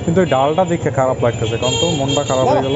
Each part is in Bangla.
কিন্তু ডালটা দেখে খারাপ লাগতেছে, কারণ তো মনটা খারাপ হয়ে গেল।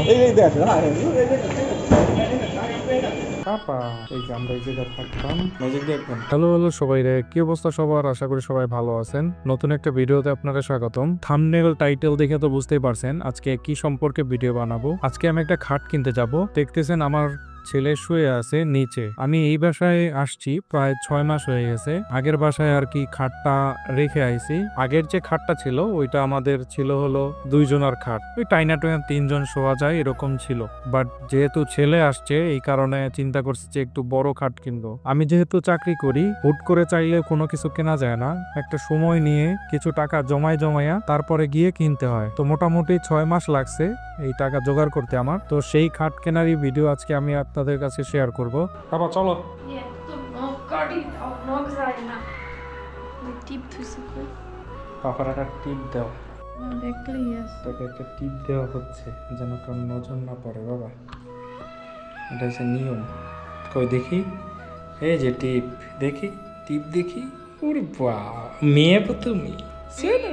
হ্যালো হ্যালো সবাই রে, কি অবস্থা সবার? আশা করি সবাই ভালো আছেন। নতুন একটা ভিডিওতে আপনারা স্বাগতম। থাম্বনেল টাইটেল দেখে তো বুঝতেই পারছেন আজকে কি সম্পর্কে ভিডিও বানাবো। আজকে আমি একটা খাট কিনতে যাব। দেখতেছেন আমার ছেলে শুয়ে আছে নিচে। আমি এই বাসায় আসছি প্রায় 6 মাস হয়ে গেছে। আগের বাসায় আর কি খাটটা রেখে আইছি। আগের যে খাটটা ছিল ওইটা আমাদের ছিল হলো 2 জনের খাট, ওই টাইনা টুইনা 3 জন শোয়া যায় এরকম ছিল। বাট যেহেতু ছেলে আসছে এই কারণে চিন্তা করছি যে একটু বড় খাট কিনবো। আমি যেহেতু চাকরি করি, হুট করে চাইলে কোনো কিছু কেনা যায় না, একটা সময় নিয়ে কিছু টাকা জমাইয়া তারপরে গিয়ে কিনতে হয়। তো মোটামুটি 6 মাস লাগছে এই টাকা জোগাড় করতে আমার। তো সেই খাট কেনারই ভিডিও আজকে আমি আপনাদের কাছে শেয়ার করব। বাবা চলো। পাপার একটা টিপ দাও। তোকে একটা টিপ দেওয়া হচ্ছে যেন তোর নজর না পড়ে বাবা, এটা হচ্ছে নিয়ম। কই দেখি, এই যে টিপ, দেখি টিপ দেখি। ওরে বাবা, মেয়ে তো তুমি। চলো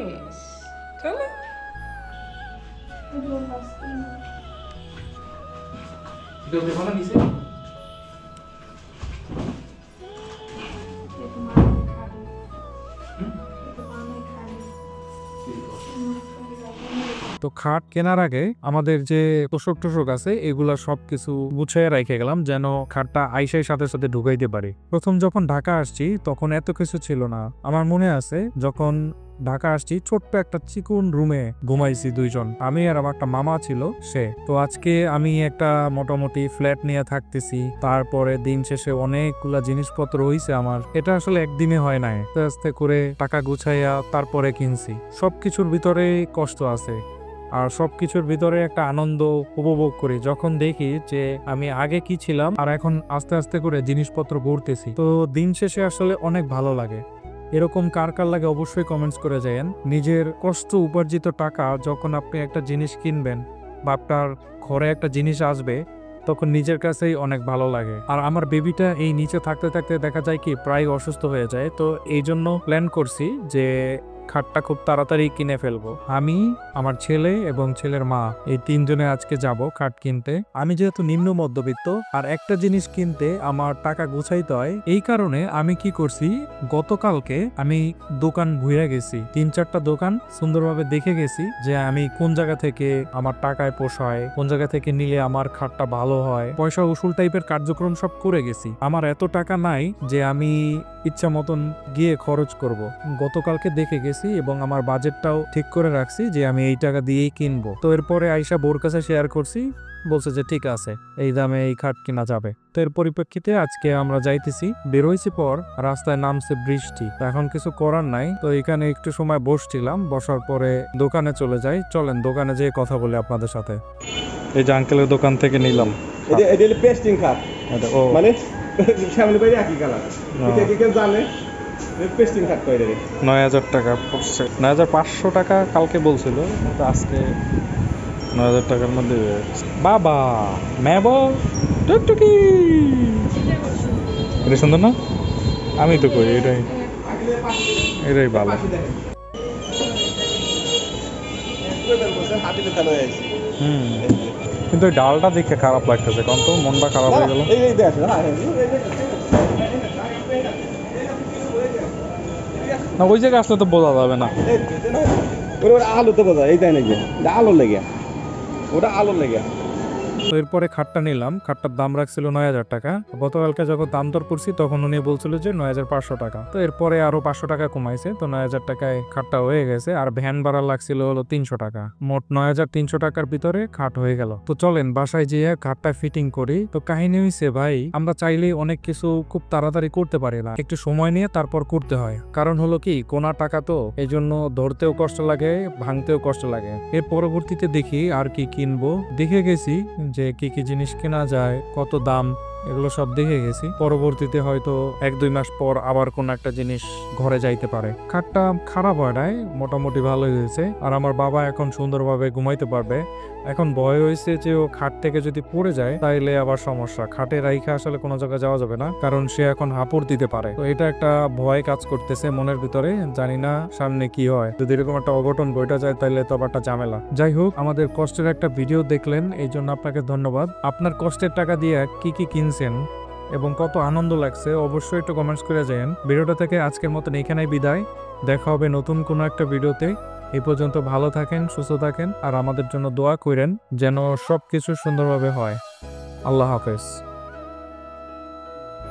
তো খাট কেনার আগে আমাদের যে তোষক টোষক আছে এগুলা সবকিছু গুছিয়ে রেখে গেলাম যেন খাটটা আইসার সাথে সাথে ঢুকাইতে পারি। প্রথম যখন ঢাকা আসছি তখন এত কিছু ছিল না। আমার মনে আছে যখন ঢাকা আসছি ছোট্ট একটা চিকুন রুমে ঘুমাইছি 2 জন, আমি আর আমার একটা মামা ছিল সে। তো আজকে আমি একটা মোটামুটি ফ্ল্যাট নিয়ে থাকতেছি, তারপরে দিন শেষে অনেকগুলা জিনিসপত্র হইছে আমার। এটা আসলে একদিনে হয় নাই, আস্তে আস্তে করে টাকা গুছাইয়া তারপরে কিনছি। সবকিছুর ভিতরে কষ্ট আছে আর সবকিছুর ভিতরে একটা আনন্দ উপভোগ করি যখন দেখি যে আমি আগে কি ছিলাম আর এখন আস্তে আস্তে করে জিনিসপত্র গড়তেছি। তো দিন শেষে আসলে অনেক ভালো লাগে। এরকম কার কার লাগে অবশ্যই কমেন্টস করে যায়েন। নিজের কষ্ট উপার্জিত টাকা যখন আপনি একটা জিনিস কিনবেন বা আপনার ঘরে একটা জিনিস আসবে তখন নিজের কাছেই অনেক ভালো লাগে। আর আমার বেবিটা এই নিচে থাকতে থাকতে দেখা যায় কি প্রায় অসুস্থ হয়ে যায়। তো এই জন্য প্ল্যান করছি যে খাটটা খুব তাড়াতাড়ি কিনে ফেলবো। আমি, আমার ছেলে এবং ছেলের মা এই 3 জনে আজকে যাব খাট কিনতে। আমি যেহেতু নিম্ন মধ্যবিত্ত আর একটা জিনিস কিনতে আমার টাকা গুছাইতে হয়, এই কারণে আমি কি করছি, গতকালকে আমি দোকান ঘুরে গেছি, 3-4টা দোকান সুন্দরভাবে দেখে গেছি যে আমি কোন জায়গা থেকে আমার টাকায় পোষায়, কোন জায়গা থেকে নিলে আমার খাটটা ভালো হয়। পয়সা উসুল টাইপের কার্যক্রম সব করে গেছি। আমার এত টাকা নাই যে আমি ইচ্ছা মতন গিয়ে খরচ করব। গতকালকে দেখে গেছি এবং আমার বাজেটটাও ঠিক করে রাখছি যে আমি এই টাকা দিয়েই কিনবো। তো এরপরে আইসা বোর কাছে শেয়ার করছি, বলছে যে ঠিক আছে এই দামে এই খাট কিনা যাবে। তো এর পরিপ্রেক্ষিতে আজকে আমরা যাইতেছি। বেরোইছি পর রাস্তায় নামছে বৃষ্টি, এখন কিছু করার নাই। তো এখানে একটু সময় বসছিলাম, বসার পরে দোকানে চলে যাই। চলেন দোকানে যেয়ে কথা বলি আপনাদের সাথে। এই যে আঙ্কেলের দোকান থেকে নিলাম পেস্টিং খাট, মানে সামনে বাইরে একই কালার, এটা কি কেউ জানে? পেস্টিং খাট কয় রে? 9000 টাকা পড়ছে। 9500 টাকা কালকে বলছিল, কিন্তু আজকে 9000 টাকার মধ্যে। বাবা মেবো টুকটুকি, এটা সুন্দর না? আমি তো কই এটাই ভালো। কিন্তু ডালটা দেখে খারাপ লাগতেছে, কারণ তো মনটা খারাপ হয়ে গেল। না ওই জায়গায় আসলে তো বোঝা যাবে না। আলো তো বোঝা, এই তাই নাকি আলোর লেগে, ওটা আলোর লেগে। তো এরপরে খাটটা নিলাম, খাটটার দাম রাখছিল 9000 টাকা। গতকালকে যখন দাম দর করছি তখন উনি বলছিল যে 9500 টাকা। তো এরপরে আরো 500 টাকা কমাইছে, তো 9000 টাকায় খাটটা হয়ে গেছে। আর ভ্যান ভাড়া লাগছিল হলো 300 টাকা। মোট 9300 টাকার ভিতরে খাট হয়ে গেল। তো চলেন বাসায় যেয়ে খাটটা ফিটিং করি। তো কাহিনী হইছে ভাই, আমরা চাইলেই অনেক কিছু খুব তাড়াতাড়ি করতে পারি না, একটু সময় নিয়ে তারপর করতে হয়। কারণ হলো কি, কোনা টাকা তো, এই জন্য ধরতেও কষ্ট লাগে, ভাঙতেও কষ্ট লাগে। এর পরবর্তীতে দেখি আর কি কিনবো। দেখে গেছি যে কি কি জিনিস কেনা যায়, কত দাম, এগুলো সব দেখে গেছি। পরবর্তীতে হয়তো 1-2 মাস পর আবার কোন একটা জিনিস ঘরে যাইতে পারে। খাটটা খারাপ হয় নাই, মোটামুটি ভালোই হয়েছে। আর আমার বাবা এখন সুন্দরভাবে ঘুমাইতে পারবে। এখন ভয় হয়েছে যে ও খাট থেকে যদি পড়ে যায় তাইলে আবার সমস্যা। খাটে রাইখা আসলে কোনো জায়গায় যাওয়া যাবে না, কারণ সে এখন হাঁপুড় দিতে পারে। তো এটা একটা ভয় কাজ করতেছে মনের ভিতরে। জানি না সামনে কি হয়, যদি এরকম একটা অঘটন ঘটে যায় তাইলে তো আবার একটা ঝামেলা। যাই হোক, আমাদের কষ্টের একটা ভিডিও দেখলেন, এই জন্য আপনাকে ধন্যবাদ। আপনার কষ্টের টাকা দিয়ে কি কি কিনছেন এবং কত আনন্দ লাগছে অবশ্যই একটু কমেন্টস করে যান। ভিডিওটা থেকে আজকের মতন এখানেই বিদায়। দেখা হবে নতুন কোনো একটা ভিডিওতে। এই পর্যন্ত ভালো থাকেন, সুস্থ থাকেন, আর আমাদের জন্য দোয়া করেন যেন সবকিছু সুন্দরভাবে হয়। আল্লাহ হাফেজ।